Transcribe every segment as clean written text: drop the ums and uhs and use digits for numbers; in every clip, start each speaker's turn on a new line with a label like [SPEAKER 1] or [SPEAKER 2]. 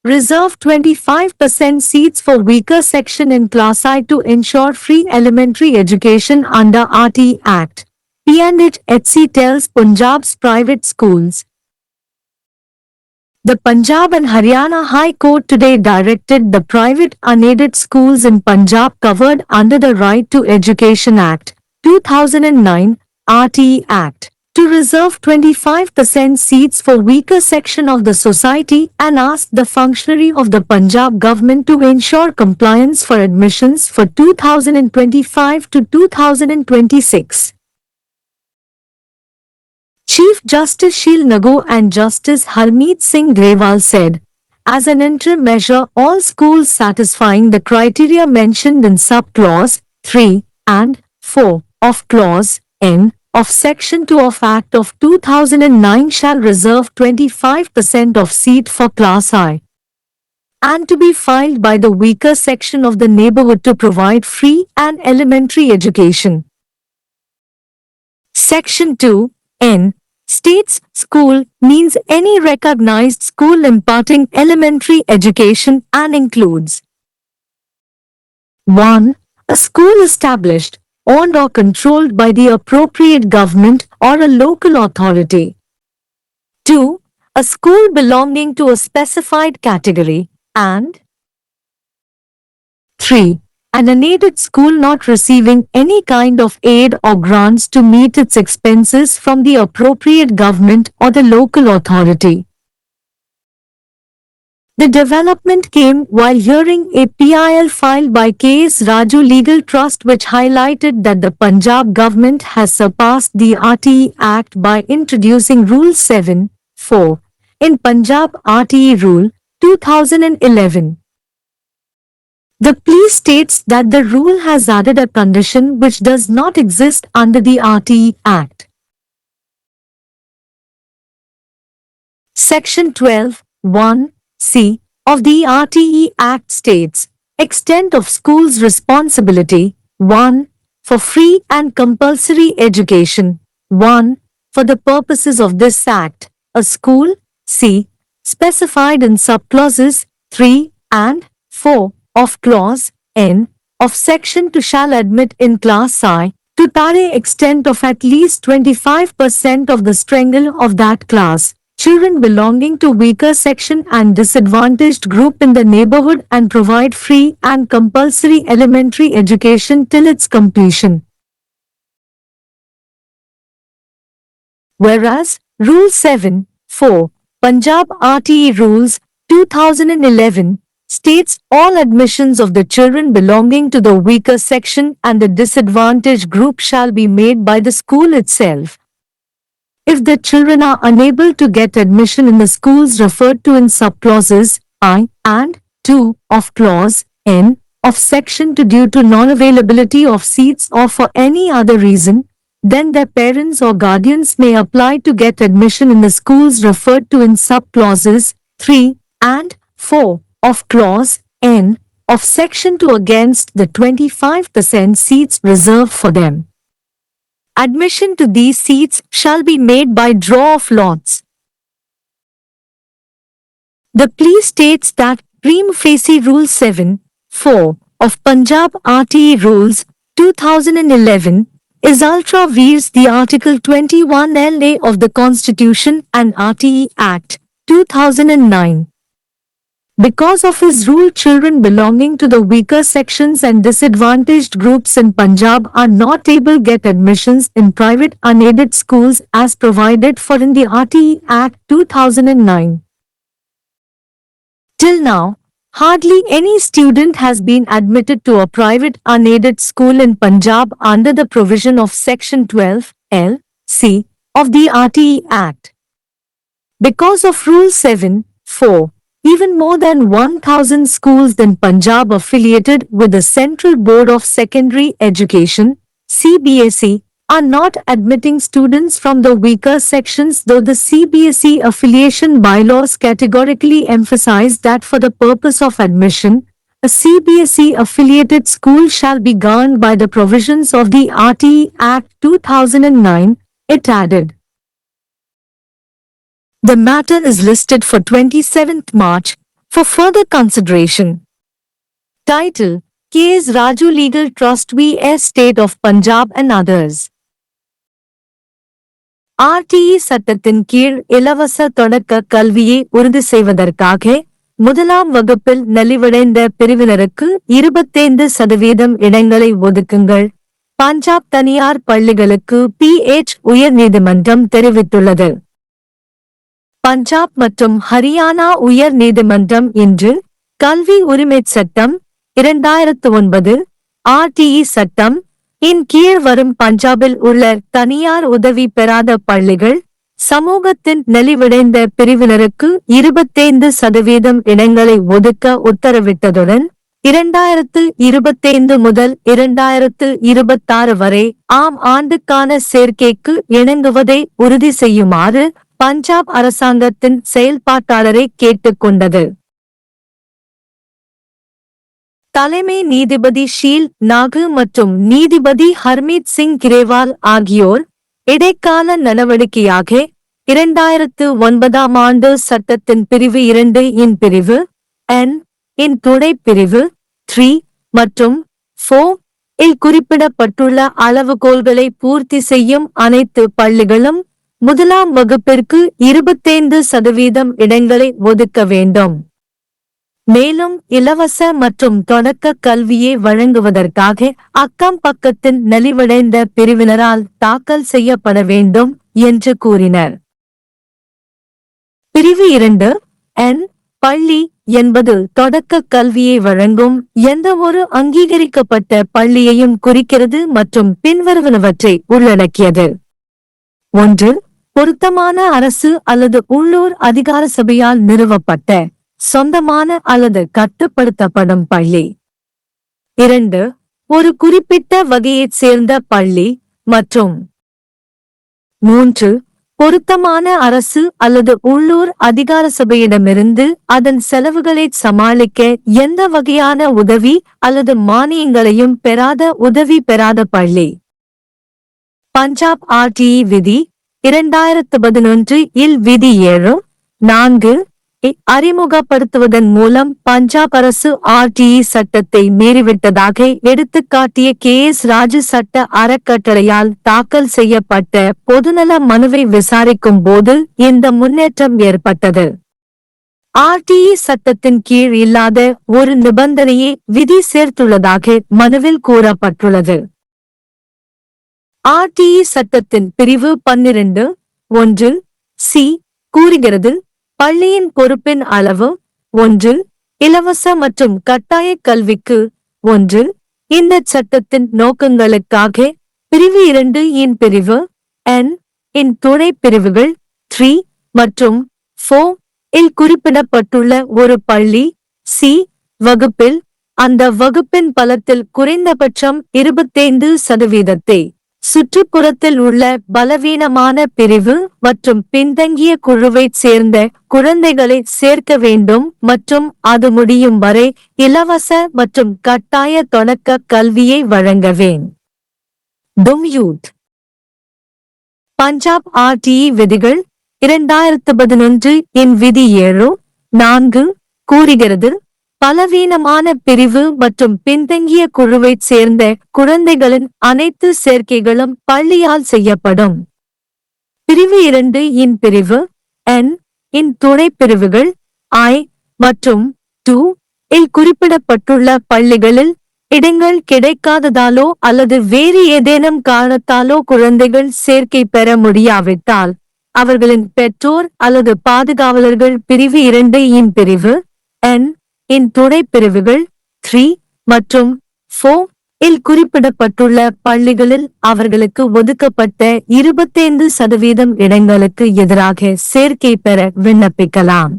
[SPEAKER 1] Reserve 25% seats for weaker section in Class I to ensure free elementary education under RTE Act. P&HC tells Punjab's private schools. The Punjab and Haryana High Court today directed the private unaided schools in Punjab covered under the Right to Education Act, 2009, RTE Act, to reserve 25% seats for weaker section of the society and asked the functionary of the Punjab government to ensure compliance for admissions for 2025 to 2026. Chief Justice Sheel Nago and Justice Harmeet Singh Grewal said, as an interim measure, all schools satisfying the criteria mentioned in sub-clause 3 and 4 of clause N of Section 2 of Act of 2009 shall reserve 25% of seat for Class I and to be filed by the weaker section of the neighborhood to provide free and elementary education. Section 2 N states school means any recognized school imparting elementary education and includes 1. A school established, owned or controlled by the appropriate government or a local authority. 2. A school belonging to a specified category. And 3. An unaided school not receiving any kind of aid or grants to meet its expenses from the appropriate government or the local authority. The development came while hearing a PIL filed by KS Raju Legal Trust, which highlighted that the Punjab government has surpassed the RTE Act by introducing Rule 7(4) in Punjab RTE Rule 2011. The plea states that the rule has added a condition which does not exist under the RTE Act. Section 12(1)(c) of the RTE Act states, extent of school's responsibility, 1. For free and compulsory education, 1. For the purposes of this Act, a school, c. specified in subclauses 3 and 4 of Clause N of Section 2 shall admit in Class I to the extent of at least 25% of the strength of that class, children belonging to weaker section and disadvantaged group in the neighborhood and provide free and compulsory elementary education till its completion. Whereas, Rule 7(4) Punjab RTE Rules 2011 states all admissions of the children belonging to the weaker section and the disadvantaged group shall be made by the school itself. If the children are unable to get admission in the schools referred to in subclauses I and 2 of Clause N of Section 2 due to non-availability of seats or for any other reason, then their parents or guardians may apply to get admission in the schools referred to in subclauses 3 and 4 of Clause N of Section 2 against the 25% seats reserved for them. Admission to these seats shall be made by draw of lots. The plea states that prima facie Rule 7(4) of Punjab RTE Rules 2011 is ultra vires the Article 21(a) of the Constitution and RTE Act 2009. Because of his rule, children belonging to the weaker sections and disadvantaged groups in Punjab are not able to get admissions in private unaided schools as provided for in the RTE Act 2009. Till now, hardly any student has been admitted to a private unaided school in Punjab under the provision of Section 12(l)(c) of the RTE Act. Because of Rule 7(4), even more than 1,000 schools in Punjab affiliated with the Central Board of Secondary Education (CBSE) are not admitting students from the weaker sections, though the CBSE affiliation bylaws categorically emphasize that for the purpose of admission, a CBSE affiliated school shall be governed by the provisions of the RTE Act 2009, it added. The matter is listed for 27th March For further consideration. Title: K.S. Raju Legal Trust v.S. State of Punjab and others. RTE சட்டத்தின் கீழ் இலவச தொடக்க கல்வியை உறுதி செய்வதற்காக முதலாம் வகுப்பில் நலிவடைந்த பிரிவினருக்கு 25% இடங்களை ஒதுக்குங்கள். பஞ்சாப் தனியார் பள்ளிகளுக்கு PH உயர்நீதிமன்றம் தெரிவித்துள்ளது. பஞ்சாப் மற்றும் ஹரியானா உயர் நீதிமன்றம் இன்று கல்வி உரிமைச் சட்டம் 2009 RTE சட்டம் இன் கீழ் வரும் பஞ்சாபில் உள்ள தனியார் உதவி பெறாத பள்ளிகள் சமூகத்தின் நலிவடைந்த பிரிவினருக்கு 25% இடங்களை ஒதுக்க உத்தரவிட்டதுடன் 2025 முதல் 2026 வரை ஆம் ஆண்டுக்கான சேர்க்கைக்கு இணங்குவதை உறுதி செய்யுமாறு பஞ்சாப் அரசாங்கத்தின் செயல்பாட்டாளரை கேட்டுக்கொண்டது. தலைமை நீதிபதி ஷீல் நாகு மற்றும் நீதிபதி ஹர்மீத் சிங் கிரேவால் ஆகியோர் இடைக்கால நடவடிக்கையாக 2009 ஆண்டு சட்டத்தின் பிரிவு 2 இன் பிரிவு N இன் துணைப்பிரிவு 3 மற்றும் 4 இல் குறிப்பிடப்பட்டுள்ள அளவுகோல்களை பூர்த்தி செய்யும் அனைத்து பள்ளிகளும் முதலாம் வகுப்பிற்கு 25% இடங்களை ஒதுக்க வேண்டும். மேலும் இலவச மற்றும் தொடக்க கல்வியை வழங்குவதற்காக அக்கம் பக்கத்தின் நலிவடைந்த பிரிவினரால் தாக்கல் செய்யப்பட வேண்டும் என்று கூறினர். பிரிவு 2 N பள்ளி என்பது தொடக்க கல்வியை வழங்கும் எந்தவொரு அங்கீகரிக்கப்பட்ட பள்ளியையும் குறிக்கிறது மற்றும் பின்வருவனவற்றை உள்ளடக்கியது. 1. பொருத்தமான அரசு அல்லது உள்ளூர் அதிகார சபையால் நிறுவப்பட்ட சொந்தமான அல்லது கட்டுப்படுத்தப்படும் பள்ளி. 2. ஒரு குறிப்பிட்ட வகையைச் சேர்ந்த பள்ளி மற்றும் 3. பொருத்தமான அரசு அல்லது உள்ளூர் அதிகார சபையிடமிருந்து அதன் செலவுகளை சமாளிக்க எந்த வகையான உதவி அல்லது மானியங்களையும் பெறாத உதவி பெறாத பள்ளி. பஞ்சாப் RTE விதி 2011 இல் விதி 7(4) அறிமுகப்படுத்துவதன் மூலம் பஞ்சாப் அரசு RTE சட்டத்தை மீறிவிட்டதாக எடுத்துக்காட்டிய KS ராஜு சட்ட அறக்கட்டளையால் தாக்கல் செய்யப்பட்ட பொதுநல மனுவை விசாரிக்கும் போது இந்த முன்னேற்றம் ஏற்பட்டது. RTE சட்டத்தின் கீழ் இல்லாத ஒரு நிபந்தனையை விதி சேர்த்துள்ளதாக மனுவில் கூறப்பட்டுள்ளது. RTE சட்டத்தின் பிரிவு 12(1) C கூறுகிறது: பள்ளியின் பொறுப்பின் அளவு 1. இலவச மற்றும் கட்டாய கல்விக்கு 1. இந்த சட்டத்தின் நோக்கங்களுக்காக பிரிவு 2 இன் பிரிவு N இன் துணை பிரிவுகள் 3 மற்றும் 4 இல் குறிப்பிடப்பட்டுள்ள ஒரு பள்ளி C வகுப்பில் அந்த வகுப்பின் பலத்தில் குறைந்தபட்சம் 25% சுற்றுப்புறத்தில் உள்ள பலவீனமான பிரிவு மற்றும் பின்தங்கிய குழுவைச் சேர்ந்த குழந்தைகளை சேர்க்க வேண்டும் மற்றும் அது முடியும் வரை இலவச மற்றும் கட்டாய தொடக்க கல்வியை வழங்க வேண்டும். பஞ்சாப் RTE விதிகள் 2011 இன் விதி 7(4) கூறுகிறது: பலவீனமான பிரிவு மற்றும் பின்தங்கிய குழுவைச் சேர்ந்த குழந்தைகளின் அனைத்து சேர்க்கைகளும் பள்ளியால் செய்யப்படும். பிரிவு 2 இன் பிரிவு N இன் துணை பிரிவுகள் I மற்றும் 2 இல் குறிப்பிடப்பட்டுள்ள பள்ளிகளில் இடங்கள் கிடைக்காததாலோ அல்லது வேறு ஏதேனும் காரணத்தாலோ குழந்தைகள் சேர்க்கை பெற முடியாவிட்டால் அவர்களின் பெற்றோர் அல்லது பாதுகாவலர்கள் பிரிவு 2 இன் பிரிவு N இன் துணை பிரிவுகள் 3 மற்றும் 4 இல் குறிப்பிடப்பட்டுள்ள பள்ளிகளில் அவர்களுக்கு ஒதுக்கப்பட்ட 25% இடங்களுக்கு எதிராக சேர்க்கை பெற விண்ணப்பிக்கலாம்.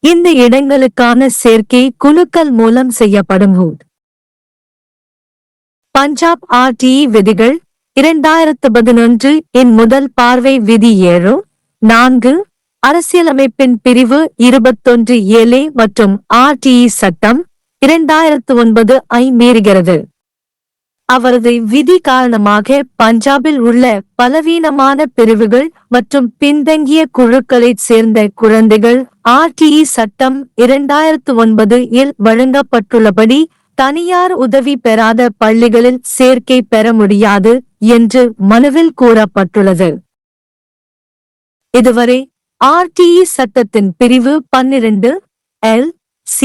[SPEAKER 1] இந்த இடங்களுக்கான சேர்க்கை குலுக்கல் மூலம் செய்யப்படும். பஞ்சாப் RTE விதிகள் 2011 இன் முதல் பார்வை விதி 7(4) அரசியலமைப்பின் பிரிவு 21(7) மற்றும் RTE சட்டம் 2009 ஐ மீறுகிறது. அவரது விதி காரணமாக பஞ்சாபில் உள்ள பலவீனமான பிரிவுகள் மற்றும் பின்தங்கிய குழுக்களைச் சேர்ந்த குழந்தைகள் RTE சட்டம் 2009 இல் வழங்கப்பட்டுள்ளபடி தனியார் உதவி பெறாத பள்ளிகளில் சேர்க்கை பெற முடியாது என்று மனுவில் கூறப்பட்டுள்ளது. இதுவரை RTE சட்டத்தின் பிரிவு 12(l)(c)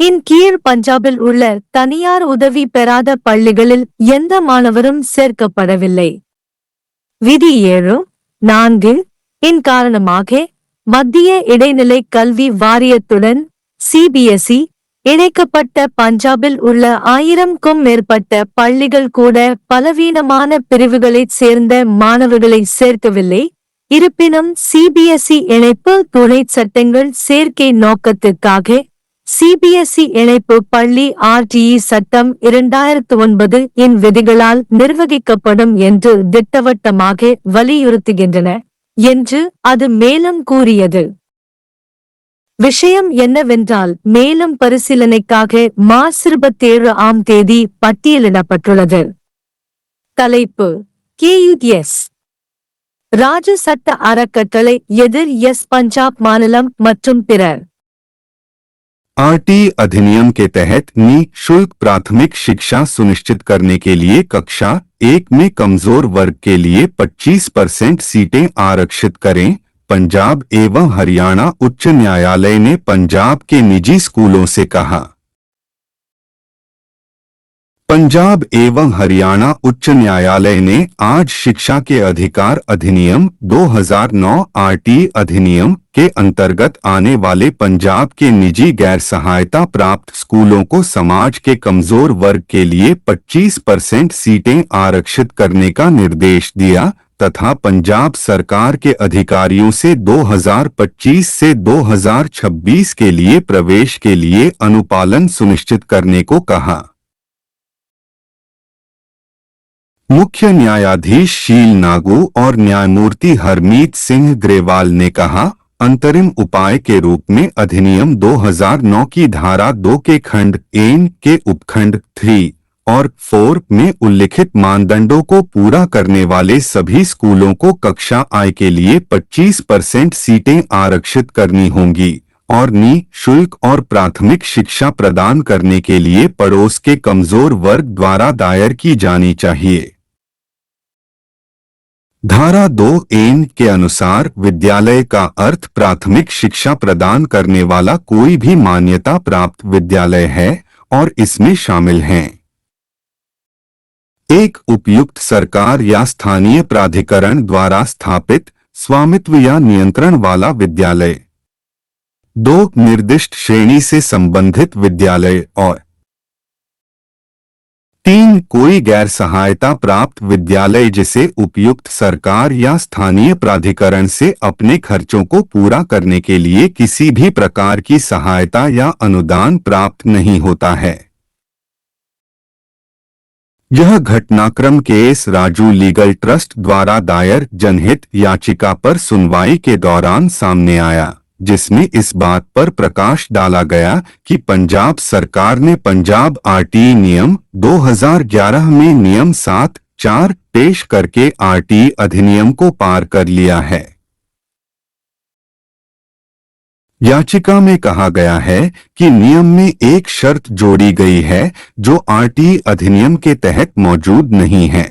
[SPEAKER 1] இன் கீழ் பஞ்சாபில் உள்ள தனியார் உதவி பெறாத பள்ளிகளில் எந்த மாணவரும் சேர்க்கப்படவில்லை. விதி 7(4) இன் காரணமாக மத்திய இடைநிலை கல்வி வாரியத்துடன் CBSE இணைக்கப்பட்ட பஞ்சாபில் உள்ள 1000க்கும் மேற்பட்ட பள்ளிகள் கூட பலவீனமான பிரிவுகளைச் சேர்ந்த மாணவர்களை சேர்க்கவில்லை. இருப்பினும் CBSE இணைப்பு துணை சட்டங்கள் சேர்க்கை நோக்கத்திற்காக CBSE இணைப்பு பள்ளி RTE சட்டம் 2009 இன் விதிகளால் நிர்வகிக்கப்படும் என்று திட்டவட்டமாக வலியுறுத்துகின்றன என்று அது மேலும் கூறியது. விஷயம் என்னவென்றால் மேலும் பரிசீலனைக்காக மார்ச் 27ஆம் தேதி பட்டியலிடப்பட்டுள்ளது. தலைப்பு KUS ராஜ்ய சட்ட அறக்கட்டளை எதிர் பஞ்சாப் மாநிலம் மற்றும் பிறர்.
[SPEAKER 2] RTE अधिनियम के तहत निःशुल्क प्राथमिक शिक्षा सुनिश्चित करने के लिए कक्षा 1 में कमजोर वर्ग के लिए 25% सीटें आरक्षित करें। पंजाब एवं हरियाणा उच्च न्यायालय ने पंजाब के निजी स्कूलों से कहा। पंजाब एवं हरियाणा उच्च न्यायालय ने आज शिक्षा के अधिकार अधिनियम 2009 RTE अधिनियम के अंतर्गत आने वाले पंजाब के निजी गैर सहायता प्राप्त स्कूलों को समाज के कमजोर वर्ग के लिए 25% सीटें आरक्षित करने का निर्देश दिया तथा पंजाब सरकार के अधिकारियों से 2025 से 2026 के लिए प्रवेश के लिए अनुपालन सुनिश्चित करने को कहा। मुख्य न्यायाधीश शील नागू और न्यायमूर्ति हरमीत सिंह ग्रेवाल ने कहा, अंतरिम उपाय के रूप में अधिनियम 2009 की धारा 2 के खंड 1 के उपखंड 3 और 4 में उल्लिखित मानदंडों को पूरा करने वाले सभी स्कूलों को कक्षा I के लिए 25% सीटें आरक्षित करनी होंगी और निःशुल्क और प्राथमिक शिक्षा प्रदान करने के लिए पड़ोस के कमजोर वर्ग द्वारा दायर की जानी चाहिए। धारा 2(n) के अनुसार विद्यालय का अर्थ प्राथमिक शिक्षा प्रदान करने वाला कोई भी मान्यता प्राप्त विद्यालय है और इसमें शामिल हैं एक उपयुक्त सरकार या स्थानीय प्राधिकरण द्वारा स्थापित स्वामित्व या नियंत्रण वाला विद्यालय, 2 निर्दिष्ट श्रेणी से संबंधित विद्यालय और 3 कोई गैर सहायता प्राप्त विद्यालय जिसे उपयुक्त सरकार या स्थानीय प्राधिकरण से अपने खर्चों को पूरा करने के लिए किसी भी प्रकार की सहायता या अनुदान प्राप्त नहीं होता है। यह घटनाक्रम केस राजू लीगल ट्रस्ट द्वारा दायर जनहित याचिका पर सुनवाई के दौरान सामने आया, जिसमें इस बात पर प्रकाश डाला गया कि पंजाब सरकार ने पंजाब RTE नियम 2011 में नियम 7(4) पेश करके RTE अधिनियम को पार कर लिया है। याचिका में कहा गया है कि नियम में एक शर्त जोड़ी गई है जो RTE अधिनियम के तहत मौजूद नहीं है।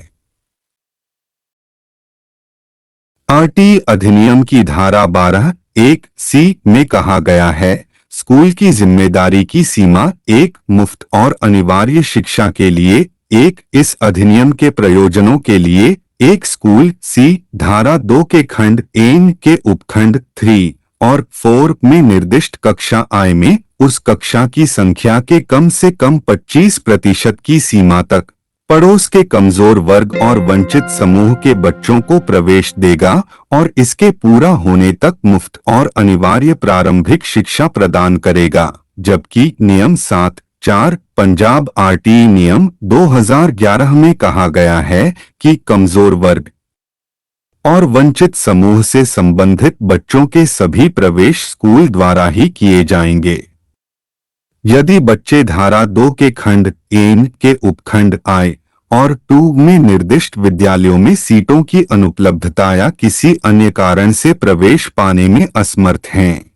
[SPEAKER 2] RTE अधिनियम की धारा 12(1)(c) में कहा गया है, स्कूल की जिम्मेदारी की सीमा 1 मुफ्त और अनिवार्य शिक्षा के लिए 1 इस अधिनियम के प्रयोजनों के लिए 1 स्कूल C धारा 2 के खंड N के उपखंड 3 और 4 में निर्दिष्ट कक्षा I में उस कक्षा की संख्या के कम से कम 25% की सीमा तक पड़ोस के कमजोर वर्ग और वंचित समूह के बच्चों को प्रवेश देगा और इसके पूरा होने तक मुफ्त और अनिवार्य प्रारंभिक शिक्षा प्रदान करेगा, जबकि नियम 7(4) पंजाब RTE नियम 2011 में कहा गया है कि कमजोर वर्ग और वंचित समूह से संबंधित बच्चों के सभी प्रवेश स्कूल द्वारा ही किए जाएंगे। यदि बच्चे धारा 2 के खंड N के उपखंड I और 2 में निर्दिष्ट विद्यालयों में सीटों की अनुपलब्धता या किसी अन्य कारण से प्रवेश पाने में असमर्थ हैं,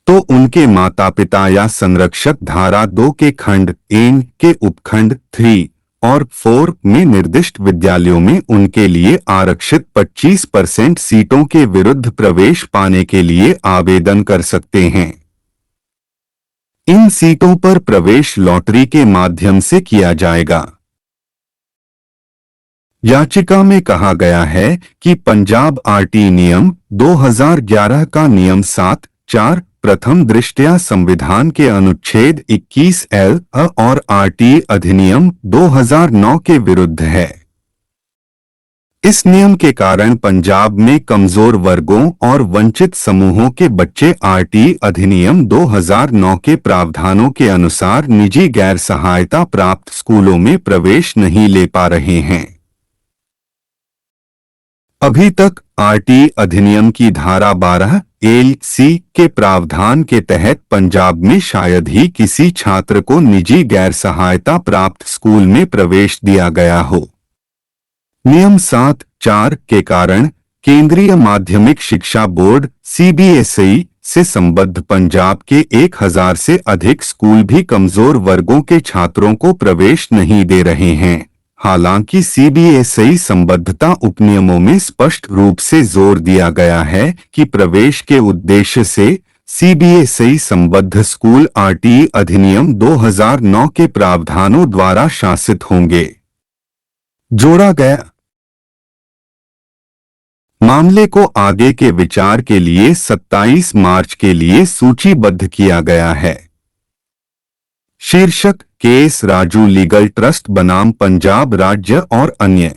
[SPEAKER 2] तो उनके माता पिता या संरक्षक धारा 2 के खंड एन के उपखंड 3 और 4 में निर्दिष्ट विद्यालयों में उनके लिए आरक्षित 25% सीटों के विरुद्ध प्रवेश पाने के लिए आवेदन कर सकते हैं। इन सीटों पर प्रवेश लॉटरी के माध्यम से किया जाएगा। याचिका में कहा गया है कि पंजाब आरटी नियम 2011 का नियम 7(4) प्रथम दृष्टया संविधान के अनुच्छेद 21(l) और आरटी अधिनियम 2009 के विरुद्ध है। इस नियम के कारण पंजाब में कमजोर वर्गों और वंचित समूहों के बच्चे आरटी अधिनियम 2009 के प्रावधानों के अनुसार निजी गैर सहायता प्राप्त स्कूलों में प्रवेश नहीं ले पा रहे हैं। अभी तक आरटी अधिनियम की धारा 12(l)(c) के प्रावधान के तहत पंजाब में शायद ही किसी छात्र को निजी गैर सहायता प्राप्त स्कूल में प्रवेश दिया गया हो। नियम 7(4) के कारण केंद्रीय माध्यमिक शिक्षा बोर्ड (CBSE) से संबद्ध पंजाब के 1000 से अधिक स्कूल भी कमजोर वर्गों के छात्रों को प्रवेश नहीं दे रहे हैं। हालांकि CBSE संबद्धता उपनियमों में स्पष्ट रूप से जोर दिया गया है कि प्रवेश के उद्देश्य से CBSE संबद्ध स्कूल आरटी अधिनियम 2009 के प्रावधानों द्वारा शासित होंगे। जोड़ा गया मामले को आगे के विचार के लिए 27 मार्च के लिए सूचीबद्ध किया गया है। शीर्षक केस राजू लीगल ट्रस्ट बनाम पंजाब राज्य और अन्य।